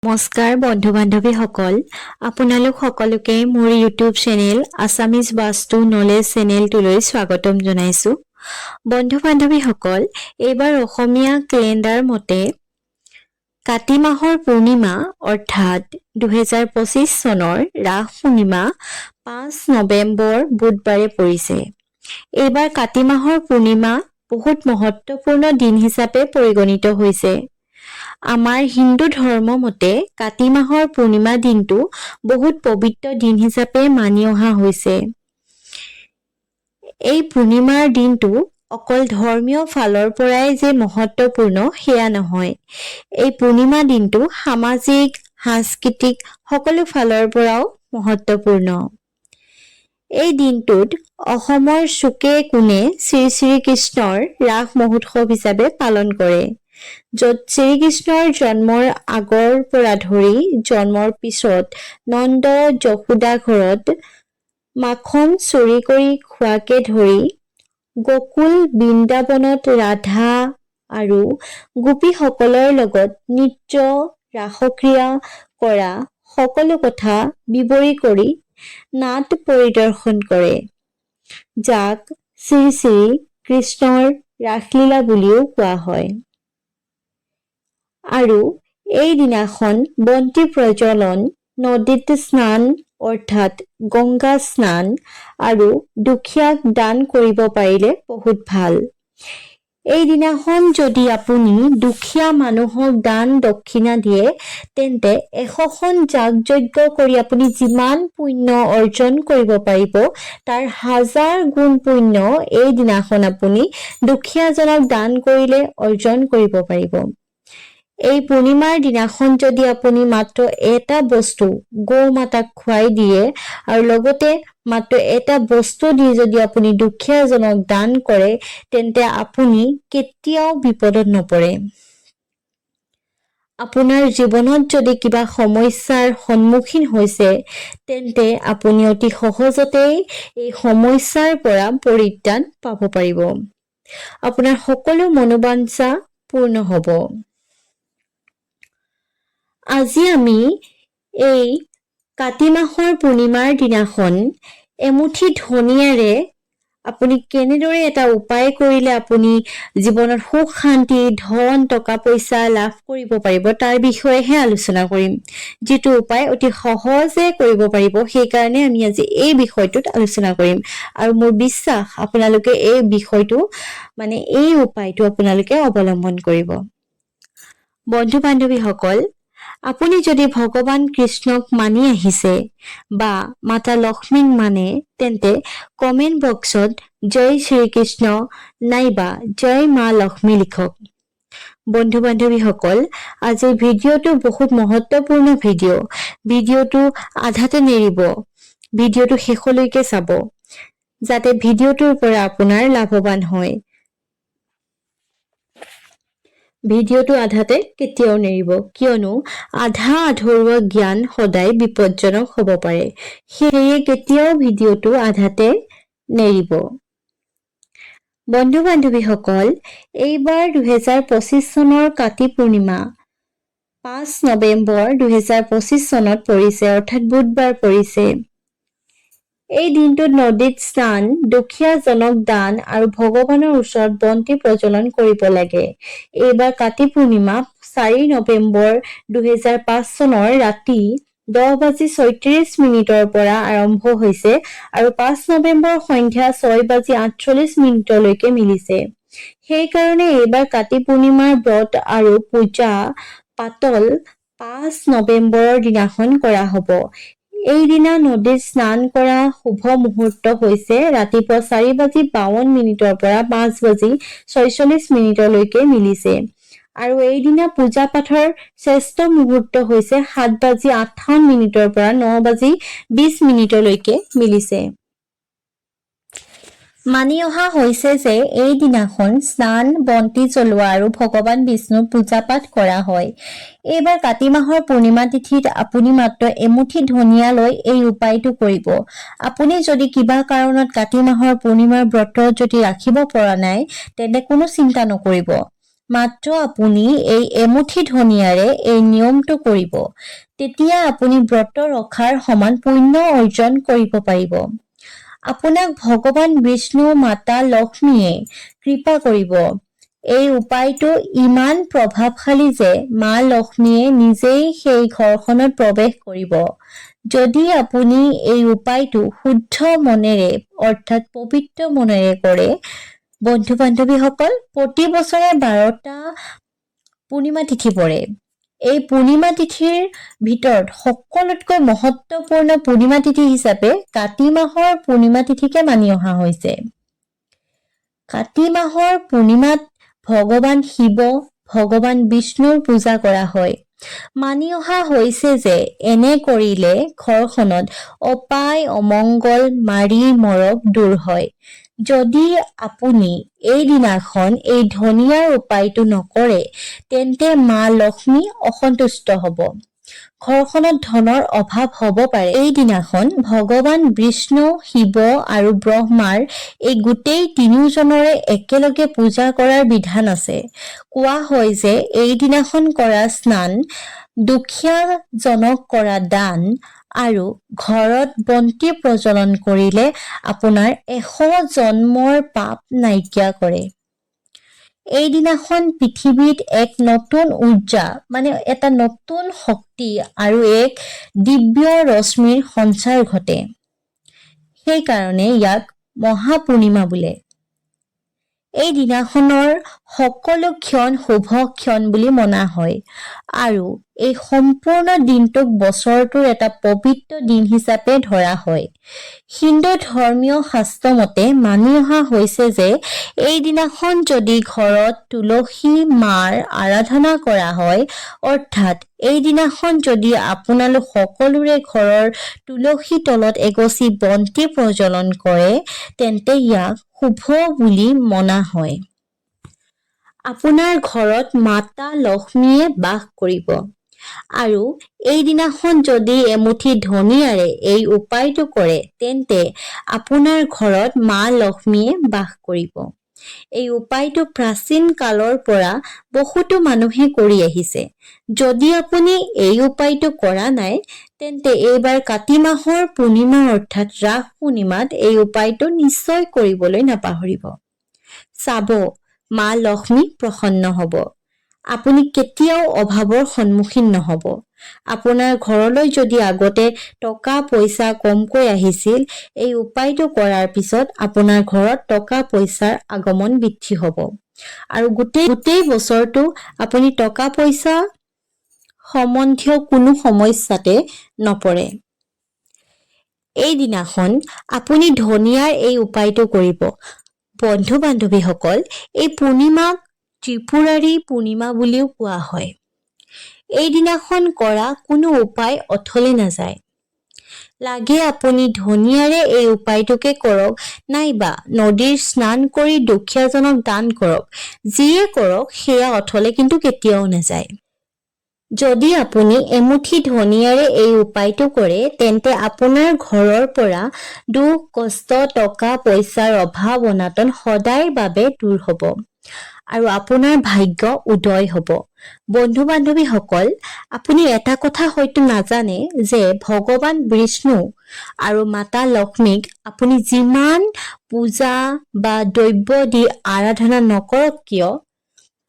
নমস্কাৰ বন্ধু বান্ধৱীসকল, আপোনালোক সকলোকে মোৰ ইউটিউব চেনেল আছামিজ বাস্তু নলেজ চেনেলটোলৈ স্বাগতম জনাইছোঁ। বন্ধু বান্ধৱীসকল, এইবাৰ অসমীয়া কেলেণ্ডাৰ মতে কাতি মাহৰ পূৰ্ণিমা অৰ্থাৎ 2025 চনৰ ৰাস পূৰ্ণিমা 5 নৱেম্বৰ বুধবাৰে পৰিছে। এইবাৰ কাতি মাহৰ পূৰ্ণিমা বহুত মহত্বপূৰ্ণ দিন হিচাপে পৰিগণিত হৈছে। আমাৰ হিন্দু ধৰ্ম মতে কাতি মাহৰ পূৰ্ণিমা দিনটো বহুত পবিত্ৰ দিন হিচাপে মানি অহা হৈছে। এই পূৰ্ণিমাৰ দিনটো অকল ধৰ্মীয় ফালৰ পৰাই যে মহত্বপূৰ্ণ সেয়া নহয়। এই পূৰ্ণিমা দিনটো সামাজিক, সাংস্কৃতিক সকলো ফালৰ পৰাও মহত্বপূৰ্ণ। এই দিনটোত অসমৰ চুকে কোণে শ্ৰী শ্ৰী কৃষ্ণৰ ৰাস মহোৎসৱ হিচাপে পালন কৰে, য'ত শ্ৰীকৃষ্ণৰ জন্মৰ আগৰ পৰা ধৰি জন্মৰ পিছত নন্দ যশোদা ঘৰত মাখন চুৰি কৰি খোৱাকে ধৰি গকুল বৃন্দাবনত ৰাধা আৰু গোপীসকলৰ লগত নৃত্য ৰাসক্ৰিয়া কৰা সকলো কথা বিৱৰি কৰি নাট পৰিদৰ্শন কৰে, যাক শ্ৰী শ্ৰী কৃষ্ণৰ ৰাসলীলা বুলিও কোৱা হয়। আৰু এই দিনাখন বন্তি প্ৰজ্বলন, নদীত স্নান অৰ্থাৎ গংগা স্নান আৰু দুখীয়াক দান কৰিব পাৰিলে বহুত ভাল। এই দিনাখন যদি আপুনি দুখীয়া মানুহক দান দক্ষিণা দিয়ে, তেন্তে 100খন যাগ-যজ্ঞ কৰি আপুনি যিমান পুণ্য অৰ্জন কৰিব পাৰিব, তাৰ 1000 গুণ পুণ্য এই দিনাখন আপুনি দুখীয়াজনক দান কৰিলে অৰ্জন কৰিব পাৰিব। এই পূৰ্ণিমাৰ দিনাখন যদি আপুনি মাত্ৰ এটা বস্তু গৌ মাতাক খুৱাই দিয়ে আৰু লগতে মাত্ৰ এটা বস্তু দি যদি আপুনি দুখীয়াজনক দান কৰে, তেন্তে আপুনি কেতিয়াও বিপদত নপৰে। আপোনাৰ জীৱনত যদি কিবা সমস্যাৰ সন্মুখীন হৈছে, তেন্তে আপুনি অতি সহজতেই এই সমস্যাৰ পৰা পৰিত্ৰাণ পাব পাৰিব। আপোনাৰ সকলো মনোবাঞ্ছা পূৰ্ণ হ'ব। আজি আমি এই কাতি মাহৰ পূৰ্ণিমাৰ দিনাখন এমুঠি ধনিয়াৰে আপুনি কেনেদৰে এটা উপায় কৰিলে আপুনি জীৱনত সুখ শান্তি ধন টকা পইচা লাভ কৰিব পাৰিব, তাৰ বিষয়েহে আলোচনা কৰিম। যিটো উপায় অতি সহজে কৰিব পাৰিব, সেইকাৰণে আমি আজি এই বিষয়টোত আলোচনা কৰিম। আৰু মোৰ বিশ্বাস আপোনালোকে এই বিষয়টো এই উপায়টো আপোনালোকে অৱলম্বন কৰিব। বন্ধু বান্ধৱীসকল, আপুনি যদি ভগৱান কৃষ্ণক মানি আহিছে বা মাতা লক্ষ্মীক মানে, তেন্তে কমেণ্ট বক্সত জয় শ্ৰীকৃষ্ণ নাইবা জয় মা লক্ষ্মী লিখক। বন্ধু বান্ধৱীসকল, আজিৰ ভিডিঅ'টো বহুত মহত্বপূৰ্ণ ভিডিঅ'। ভিডিঅ'টো আধাতে নেৰিব, ভিডিঅ'টো শেষলৈকে চাব, যাতে ভিডিঅ'টোৰ পৰা আপোনাৰ লাভৱান হয়। ভিডিঅ'টো আধাতে কেতিয়াও নেৰিব, কিয়নো আধা আধৰুৱা জ্ঞান সদায় বিপদজনক হ'ব পাৰে। সেয়ে কেতিয়াও ভিডিঅ'টো আধাতে নেৰিব। বন্ধু বান্ধৱীসকল, এইবাৰ 2025 চনৰ কাতি পূৰ্ণিমা 5 নৱেম্বৰ 2025 চনত পৰিছে, অৰ্থাৎ বুধবাৰ পৰিছে। এই দিনটোত নদীত স্নান, দুখীয়াজনক দান আৰু ভগৱানৰ ওচৰত বন্তি প্ৰজ্বলন কৰিব লাগে। এইবাৰ কাতি পূৰ্ণিমা 4 নৱেম্বৰ 2005 চনৰ ৰাতি 10:36 পৰা আৰম্ভ হৈছে আৰু 5 নৱেম্বৰ সন্ধ্যা 6:48 মিলিছে। সেইকাৰণে এইবাৰ কাতি পূৰ্ণিমাৰ ব্ৰত আৰু পূজা পাতল 5 নৱেম্বৰৰ দিনাখন কৰা হ'ব। এই দিনা নদীত স্নান কৰা শুভ মুহূৰ্ত হৈছে ৰাতিপুৱা 4:52 পৰা 5:46 মিলিছে। আৰু এই দিনা পূজা পাঠৰ শ্ৰেষ্ঠ মুহূৰ্ত হৈছে 7:58 পৰা 9:20 মিলিছে। মানি অহা হৈছে যে এই দিনাখন স্নান, বন্তি জ্বলোৱা আৰু ভগৱান বিষ্ণুৰ পূজা পাঠ কৰা হয়। এইবাৰ কাতি মাহৰ পূৰ্ণিমা তিথিত আপুনি মাত্ৰ এমুঠি ধনিয়া লৈ এই উপায়টো কৰিব। আপুনি যদি কিবা কাৰণত কাতি মাহৰ পূৰ্ণিমাৰ ব্ৰত যদি ৰাখিব পৰা নাই, তেন্তে কোনো চিন্তা নকৰিব। মাত্ৰ আপুনি এই এমুঠি ধনিয়াৰে এই নিয়মটো কৰিব, তেতিয়া আপুনি ব্ৰত ৰখাৰ সমান পুণ্য অৰ্জন কৰিব পাৰিব। আপোনাক ভগৱান বিষ্ণু মাতা লক্ষ্মীয়ে কৃপা কৰিব। এই উপায়টো ইমান প্ৰভাৱশালী যে মা লক্ষ্মীয়ে নিজেই সেই ঘৰখনত প্ৰৱেশ কৰিব। যদি আপুনি এই উপায়টো শুদ্ধ মনেৰে অৰ্থাৎ পবিত্ৰ মনেৰে কৰে, বন্ধু-বান্ধৱীসকল, প্ৰতি বছৰে 12টা পূৰ্ণিমা তিথি পৰে। এই পূৰ্ণিমা তিথিৰ ভিতৰত সকলোতকৈ মহত্বপূৰ্ণ পূৰ্ণিমা তিথি হিচাপে কাতি মাহৰ পূৰ্ণিমা তিথিকে মানি অহা হৈছে। কাতি মাহৰ পূৰ্ণিমাত ভগৱান শিৱ, ভগৱান বিষ্ণুৰ পূজা কৰা হয়। মানি অহা হৈছে যে এনে কৰিলে ঘৰখনত অপায়, অমংগল, মাৰি মৰক দূৰ হয়। যদি আপুনি এই দিনাখন এই ধনিয়াৰ উপায়টো নকৰে, তেন্তে মা লক্ষ্মী অসন্তুষ্ট হ'ব। ঘৰখনত ধনৰ অভাৱ হ'ব পাৰে। এই দিনাখন ভগৱান বিষ্ণু, শিৱ আৰু ব্ৰহ্মাৰ এই গোটেই তিনিওজনৰে একেলগে পূজা কৰাৰ বিধান আছে। কোৱা হয় যে এই দিনাখন কৰা স্নান, দুখীয়াজনক কৰা দান আৰু ঘৰত বন্তি প্ৰজ্বলন কৰিলে আপোনাৰ 100 জন্মৰ পাপ নাইকিয়া কৰে। এই দিনাখন পৃথিৱীত এক নতুন উৰ্জা এটা নতুন শক্তি আৰু এক দিব্য ৰশ্মিৰ সঞ্চাৰ ঘটে। সেইকাৰণে ইয়াক মহাপূৰ্ণিমা বোলে। এই দিনাখনৰ সকলো ক্ষণ শুভ ক্ষণ বুলি মনা হয় আৰু এই সম্পূৰ্ণ দিনটোক বছৰটোৰ এটা পবিত্ৰ দিন হিচাপে ধৰা হয়। হিন্দু ধৰ্মীয় শাস্ত্ৰ মতে মানি অহা হৈছে যে এই দিনাখন যদি ঘৰত তুলসী মাৰ আৰাধনা কৰা হয়, অৰ্থাৎ এই দিনাখন যদি আপোনালোক সকলোৰে ঘৰৰ তুলসী তলত এগছি বন্তি প্ৰজ্বলন কৰে, তেন্তে ইয়াক শুভ বুলি মনা হয়। আপোনাৰ ঘৰত মাতা লক্ষ্মীয়ে বাস কৰিব। আৰু এই দিনাখন যদি এমুঠি ধনিয়াৰে এই উপায়টো কৰে, তেন্তে আপোনাৰ ঘৰত মা লক্ষ্মীয়ে বাস কৰিব। এই উপায়টো প্ৰাচীন কালৰ পৰা বহুতো মানুহে কৰি আহিছে। যদি আপুনি এই উপায়টো কৰা নাই, তেন্তে এইবাৰ কাতি মাহৰ পূৰ্ণিমা অৰ্থাৎ ৰাস পূৰ্ণিমাত এই উপায়টো নিশ্চয় কৰিবলৈ নাপাহৰিব। চাব, মা লক্ষ্মী প্ৰসন্ন হ'ব। আপুনি কেতিয়াও অভাৱৰ সন্মুখীন নহ'ব। আপোনাৰ ঘৰলৈ যদি আগতে টকা পইচা কমকৈ আহিছিল, এই উপায়টো কৰাৰ পিছত আপোনাৰ ঘৰত টকা পইচাৰ আগমন বৃদ্ধি হ'ব আৰু গোটেই বছৰটো আপুনি টকা পইচা সম্বন্ধীয় কোনো সমস্যাতে নপৰে। এই দিনাখন আপুনি ধনিয়াৰ এই উপায়টো কৰিব। বন্ধু-বান্ধৱীসকল, এই পূৰ্ণিমাক ত্ৰিপুৰাৰী পূৰ্ণিমা বুলিও কোৱা হয়। এই দিনাখন কৰা কোনো উপায় অথলে নাযায়। লাগে আপুনি ধনিয়াৰে এই উপায়টোকে কৰক, নাইবা নদীৰ স্নান কৰি দুখীয়াজনক দান কৰক। যিয়ে কৰক সেয়া অথলে কিন্তু কেতিয়াও নাযায়। যদি আপুনি এমুঠি ধনিয়াৰে এই উপায়টো কৰে, তেন্তে আপোনাৰ ঘৰৰ পৰা দুখ, কষ্ট, টকা পইচাৰ অভাৱ অনাটন সদায়ৰ বাবে দূৰ হ'ব আৰু আপোনাৰ ভাগ্য উদয় হ'ব। বন্ধু-বান্ধৱীসকল, আপুনি এটা কথা হয়তো নাজানে যে ভগৱান বিষ্ণু আৰু মাতা লক্ষ্মীক আপুনি যিমান পূজা বা দ্ৰব্য দি আৰাধনা নকৰক কিয়,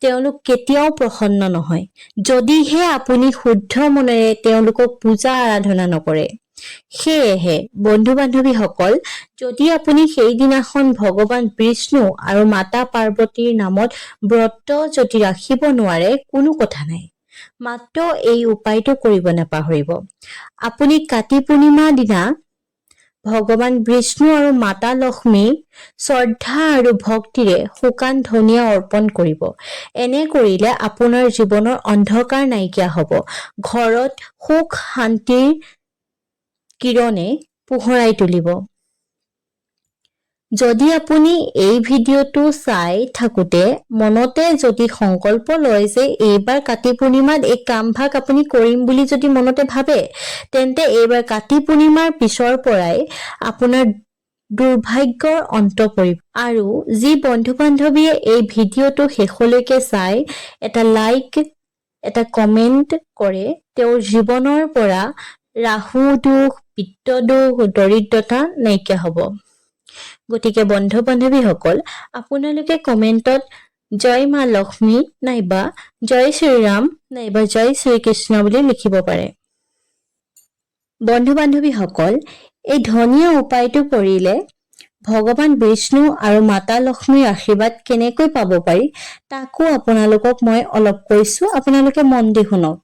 তেওঁলোক কেতিয়াও প্ৰসন্ন নহয়, যদিহে আপুনি শুদ্ধ মনেৰে তেওঁলোকক পূজা আৰাধনা নকৰে। সেয়েহে বন্ধু-বান্ধৱীসকল, যদি আপুনি সেইদিনাখন ভগৱান বিষ্ণু আৰু মাতা পাৰ্বতীৰ নামত ব্ৰত যদি ৰাখিব নোৱাৰে, কোনো কথা নাই। মাত্ৰ এই উপায়টো কৰিব নাপাহৰিব। আপুনি কাতি পূৰ্ণিমা দিনা ভগৱান বিষ্ণু আৰু মাতা লক্ষ্মীক শ্ৰদ্ধা আৰু ভক্তিৰে শুকান ধনিয়া অৰ্পণ কৰিব। এনে কৰিলে আপোনাৰ জীৱনৰ অন্ধকাৰ নাইকিয়া হ'ব। ঘৰত সুখ শান্তিৰ কিৰণে পোহৰাই তুলিব। যদি আপুনি এই ভিডিঅ'টো চাই থাকোতে মনতে যদি সংকল্প লয় যে এইবাৰ কাতি পূৰ্ণিমাত এই কামভাগ আপুনি কৰিম বুলি যদি মনতে ভাবে, তেন্তে এইবাৰ কাতি পূৰ্ণিমাৰ পিছৰ পৰাই আপোনাৰ দুৰ্ভাগ্যৰ অন্ত পৰিব। আৰু যি বন্ধু-বান্ধৱীয়ে এই ভিডিঅ'টো শেষলৈকে চাই এটা লাইক, এটা কমেণ্ট কৰে, তেওঁৰ জীৱনৰ পৰা ৰাহু দোষ, পিত্ত দোষ, দৰিদ্ৰতা নাইকিয়া হ'ব। গতিকে বন্ধু-বান্ধৱীসকল, আপোনালোকে কমেণ্টত জয় মা লক্ষ্মী নাইবা জয় শ্ৰীৰাম নাইবা জয় শ্ৰীকৃষ্ণ বুলি লিখিব পাৰে। বন্ধু-বান্ধৱীসকল, এই ধনিয়া উপায়টো কৰিলে ভগৱান বিষ্ণু আৰু মাতা লক্ষ্মীৰ আশীৰ্বাদ কেনেকৈ পাব পাৰি তাকো আপোনালোকক মই অলপ কৈছোঁ, আপোনালোকে মন দি শুনক।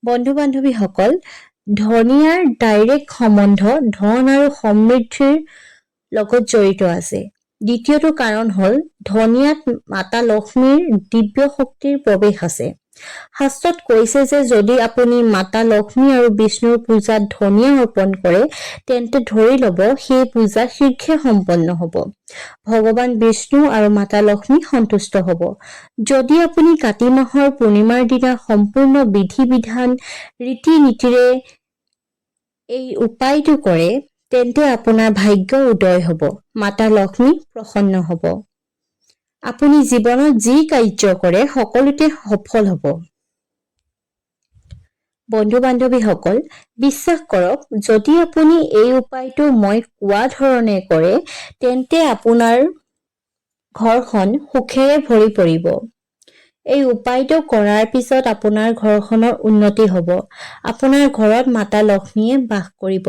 বন্ধু-বান্ধৱীসকল, ধনিয়াৰ ডাইৰেক্ট সম্বন্ধ ধন আৰু সমৃদ্ধিৰ লগত জড়িত আছে। দ্বিতীয়টো কাৰণ হ'ল ধনিয়াত মাতা লক্ষ্মীৰ দিব্য শক্তিৰ প্ৰৱেশ আছে। শাস্ত্ৰত কৈছে যে যদি আপুনি মাতা লক্ষ্মী আৰু বিষ্ণুৰ পূজাত ধনিয়া অৰ্পণ কৰে তেন্তে ধৰি ল'ব সেই পূজা শীঘ্ৰে সম্পন্ন হ'ব। ভগৱান বিষ্ণু আৰু মাতা লক্ষ্মী সন্তুষ্ট হ'ব। যদি আপুনি কাতি মাহৰ পূৰ্ণিমাৰ দিনা সম্পূৰ্ণ বিধি-বিধান, ৰীতি-নীতিৰে এই উপায়টো কৰে তেন্তে আপোনাৰ ভাগ্য উদয় হ'ব, মাতা লক্ষ্মী প্ৰসন্ন হ'ব। আপুনি জীৱনত যি কাৰ্য কৰে সকলোতে সফল হ'ব। বন্ধু-বান্ধৱীসকল, বিশ্বাস কৰক, যদি আপুনি এই উপায়টো মই কোৱা ধৰণে কৰে তেন্তে আপোনাৰ ঘৰখন সুখেৰে ভৰি পৰিব। এই উপায়টো কৰাৰ পিছত আপোনাৰ ঘৰখনৰ উন্নতি হ'ব। আপোনাৰ ঘৰত মাতা লক্ষ্মীয়ে বাস কৰিব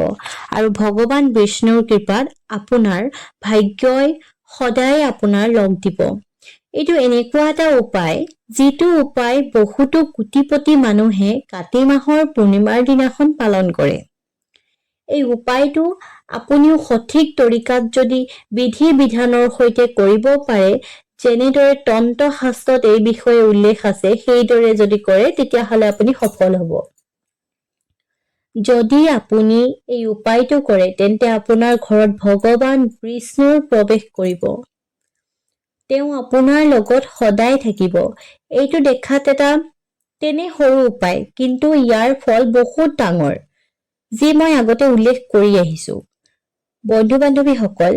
আৰু ভগৱান বিষ্ণুৰ কৃপাত আপোনাৰ ভাগ্যই সদায় আপোনাৰ লগ দিব। এইটো এনেকুৱা এটা উপায় যিটো উপায় বহুতো কোটিপতি মানুহে কাতি মাহৰ পূৰ্ণিমাৰ দিনাখন পালন কৰে। এই উপায়টো আপুনিও সঠিক তৰিকাত যদি বিধি-বিধানৰ সৈতে কৰিব পাৰে, যেনেদৰে তন্ত্ৰ শাস্ত্ৰত এই বিষয়ে উল্লেখ আছে সেইদৰে যদি কৰে তেতিয়াহ'লে আপুনি সফল হ'ব। যদি আপুনি এই উপায়টো কৰে তেন্তে আপোনাৰ ঘৰত ভগৱান বিষ্ণুৰ প্ৰৱেশ কৰিব। তেওঁ আপোনাৰ লগত সদায় থাকিব। এইটো দেখাত এটা তেনে সৰু উপায়, কিন্তু ইয়াৰ ফল বহুত ডাঙৰ, যি মই আগতে উল্লেখ কৰি আহিছোঁ। বন্ধু-বান্ধৱীসকল,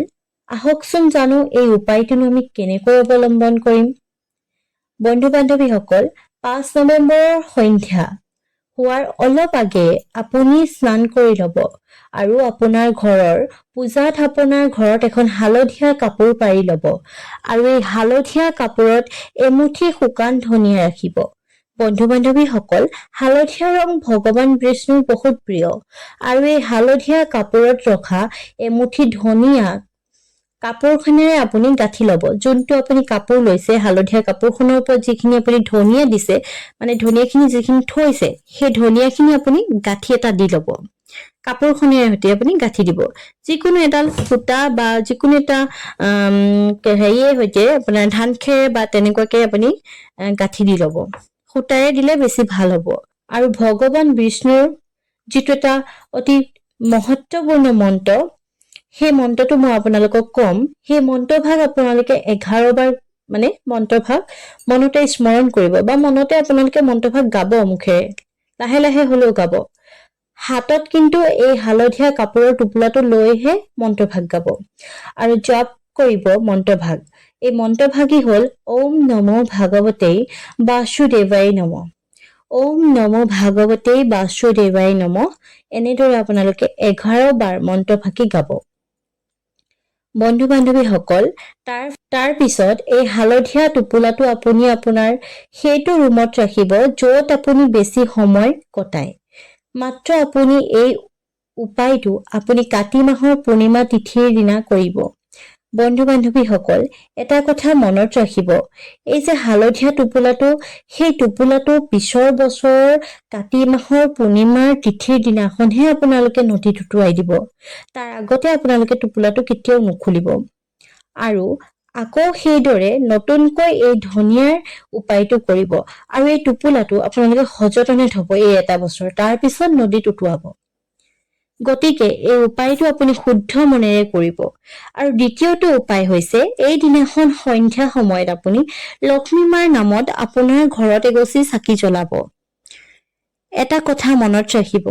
আহকচোন জানো এই উপায়টোনো আমি কেনেকৈ অৱলম্বন কৰিম। বন্ধু-বান্ধৱীসকল, 5 নৱেম্বৰৰ সন্ধ্যা হোৱাৰ অলপ আগে আপুনি স্নান কৰি ল'ব আৰু আপোনাৰ ঘৰৰ পূজাত আপোনাৰ ঘৰত এখন হালধীয়া কাপোৰ পাৰি ল'ব আৰু এই হালধীয়া কাপোৰত এমুঠি শুকান ধনিয়া ৰাখিব। বন্ধু-বান্ধৱীসকল, হালধীয়া ৰং ভগৱান বিষ্ণুৰ বহুত প্ৰিয় আৰু এই হালধীয়া কাপোৰত ৰখা এমুঠি ধনিয়া কাপোৰখনেৰে আপুনি গাঁঠি ল'ব। যোনটো আপুনি কাপোৰ লৈছে, হালধীয়া কাপোৰখনৰ ওপৰত যিখিনি আপুনি ধনিয়া দিছে, মানে ধনিয়াখিনি যিখিনি থৈছে, সেই ধনিয়াখিনি আপুনি গাঁঠি এটা দি ল'ব। কাপোৰখনেৰে সৈতে আপুনি গাঁঠি দিব। যিকোনো এডাল সূতা বা যিকোনো এটা হেৰিয়ে সৈতে আপোনাৰ ধান খেৰ বা তেনেকুৱাকে আপুনি গাঁঠি দি ল'ব। সূতাৰে দিলে বেছি ভাল হ'ব। আৰু ভগৱান বিষ্ণুৰ যিটো এটা অতি মহত্বপূৰ্ণ মন্ত্ৰ, সেই মন্ত্ৰটো মই আপোনালোকক ক'ম। সেই মন্ত্ৰভাগ আপোনালোকে 11 বাৰ মানে মন্ত্ৰভাগ মনতে স্মৰণ কৰিব বা মনতে আপোনালোকে মন্ত্ৰভাগ গাব মুখেৰে, লাহে লাহে হ'লেও গাব। হাতত কিন্তু এই হালধীয়া কাপোৰৰ টোপোলাটো লৈহে মন্ত্ৰভাগ গাব আৰু জপ কৰিব মন্ত্ৰভাগ। এই মন্ত্ৰভাগী হ'ল ওম নমো ভাগৱতে বাসুদেৱায় নমঃ। ওম নমো ভাগৱতে বাসুদেৱায় নমঃ। এনেদৰে আপোনালোকে 11 বাৰ মন্ত্ৰভাগী গাব। বন্ধু-বান্ধৱীসকল, তাৰ পিছত এই হালধীয়া টোপোলাটো আপুনি আপোনাৰ সেইটো ৰুমত ৰাখিব য'ত আপুনি বেছি সময় কটায়। মাত্ৰ আপুনি এই উপায়টো আপুনি কাতি মাহৰ পূৰ্ণিমা তিথিৰ দিনা কৰিব। বন্ধু-বান্ধৱীসকল, এটা কথা মনত ৰাখিব, এই যে হালধীয়া টোপোলাটো, সেই টোপোলাটো পিছৰ বছৰৰ কাতি মাহৰ পূৰ্ণিমাৰ তিথিৰ দিনাখনহে আপোনালোকে নদীত উটুৱাই দিব। তাৰ আগতে আপোনালোকে টোপোলাটো কেতিয়াও নুখুলিব। আৰু আকৌ সেইদৰে নতুনকৈ এই ধনিয়াৰ উপায়টো কৰিব আৰু এই টোপোলাটো আপোনালোকে সযতনে থব এই এটা বছৰ, তাৰ পিছত নদীত উটুৱাব। গতিকে এই উপায়টো আপুনি শুদ্ধ মনেৰে কৰিব। আৰু দ্বিতীয়টো উপায় হৈছে এই দিনাখন সন্ধ্যা সময়ত আপুনি লক্ষ্মী মাৰ নামত আপোনাৰ ঘৰত এগছি চাকি জ্বলাব। এটা কথা মনত ৰাখিব,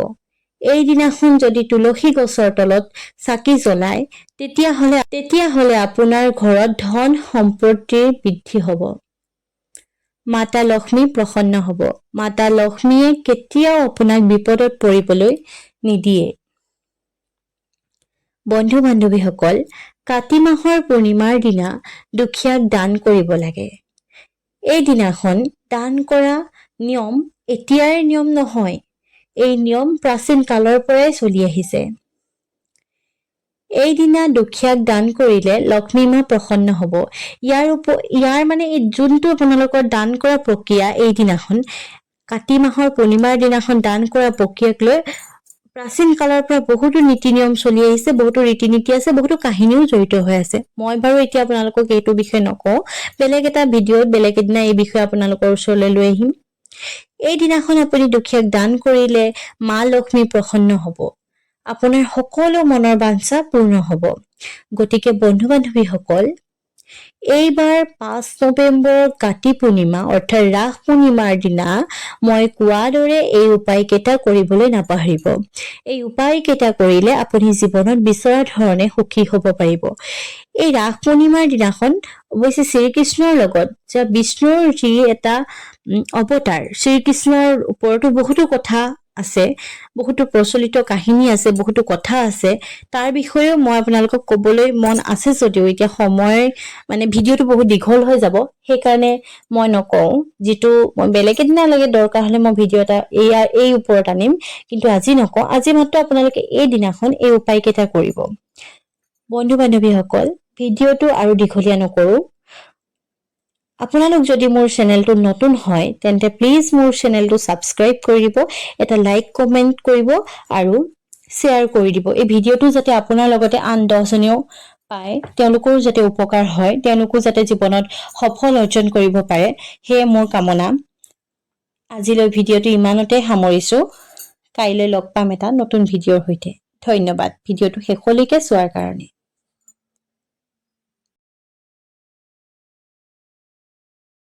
এই দিনাখন যদি তুলসী গছৰ তলত চাকি জ্বলায় তেতিয়াহ'লে আপোনাৰ ঘৰত ধন সম্পত্তিৰ বৃদ্ধি হ'ব। মাতা লক্ষ্মী প্ৰসন্ন হ'ব। মাতা লক্ষ্মীয়ে কেতিয়াও আপোনাক বিপদত পৰিবলৈ নিদিয়ে। বন্ধু বান্ধৱীসকল, কাতি মাহৰ পূৰ্ণিমাৰ দিনা দুখীয়াক দান কৰিব লাগে। এই দিনাখন দান কৰা নিয়ম এতিয়াৰ নিয়ম নহয়। এই নিয়ম প্ৰাচীন কালৰ পৰাই চলি আহিছে। এই দিনা দুখীয়াক দান কৰিলে লক্ষ্মী মা প্ৰসন্ন হ'ব। ইয়াৰ মানে এই যোনটো আপোনালোকৰ দান কৰা প্ৰক্ৰিয়া, এই দিনাখন কাতি মাহৰ পূৰ্ণিমাৰ দিনাখন দান কৰা প্ৰক্ৰিয়াক লৈ প্ৰাচীন কালৰ পৰা বহুতো নীতি নিয়ম চলি আহিছে, বহুতো ৰীতি নীতি আছে, বহুতো কাহিনীও জড়িত হৈ আছে। মই বাৰু এতিয়া আপোনালোকক এইটো বিষয়ে নকওঁ, বেলেগ এটা ভিডিঅ'ত বেলেগ এদিনা এই বিষয়ে আপোনালোকৰ ওচৰলৈ লৈ আহিম। এই দিনাখন আপুনি দুখীয়াক দান কৰিলে মা লক্ষ্মী প্ৰসন্ন হ'ব। আপোনাৰ সকলো মনৰ বাঞ্ছা পূৰ্ণ হ'ব। গতিকে বন্ধু বান্ধৱীসকল, এইবাৰ 5 নৱেম্বৰৰ কাতি পূৰ্ণিমা অৰ্থাৎ ৰাস পূৰ্ণিমাৰ দিনা মই কোৱাৰ দৰে এই উপায়কেইটা কৰিবলৈ নাপাহৰিব। এই উপায়কেইটা কৰিলে আপুনি জীৱনত বিচৰা ধৰণে সুখী হ'ব পাৰিব। এই ৰাস পূৰ্ণিমাৰ দিনাখন অৱশ্যে শ্ৰীকৃষ্ণৰ লগত যে বিষ্ণুৰ যি এটা অৱতাৰ, শ্ৰীকৃষ্ণৰ ওপৰতো বহুতো কথা আছে, বহুতো প্ৰচলিত কাহিনী আছে, বহুতো কথা আছে। তাৰ বিষয়েও মই আপোনালোকক ক'বলৈ মন আছে যদিও এতিয়া সময় মানে ভিডিঅ'টো বহুত দীঘল হৈ যাব, সেইকাৰণে মই নকওঁ। যিটো মই বেলেগ এদিনা লাগে দৰকাৰ হ'লে মই ভিডিঅ' এটা এই ওপৰত আনিম, কিন্তু আজি নকওঁ। আজি মাত্ৰ আপোনালোকে এই দিনাখন এই উপায়কেইটা কৰিব। বন্ধু বান্ধৱীসকল, ভিডিঅ'টো আৰু দীঘলীয়া নকৰোঁ। আপোনালোক যদি মোৰ চেনেলটো নতুন হয় তেন্তে প্লিজ মোৰ চেনেলটো ছাবস্ক্ৰাইব কৰি দিব, এটা লাইক কমেণ্ট কৰিব আৰু শ্বেয়াৰ কৰি দিব। এই ভিডিঅ'টো যাতে আপোনাৰ লগতে আন 10 জনেও পায়, তেওঁলোকৰো যাতে উপকাৰ হয়, তেওঁলোকো যাতে জীৱনত সফল অৰ্জন কৰিব পাৰে, সেয়ে মোৰ কামনা। আজিলৈ ভিডিঅ'টো ইমানতে সামৰিছোঁ। কাইলৈ লগ পাম এটা নতুন ভিডিঅ'ৰ সৈতে। ধন্যবাদ ভিডিঅ'টো শেষলৈকে চোৱাৰ কাৰণে।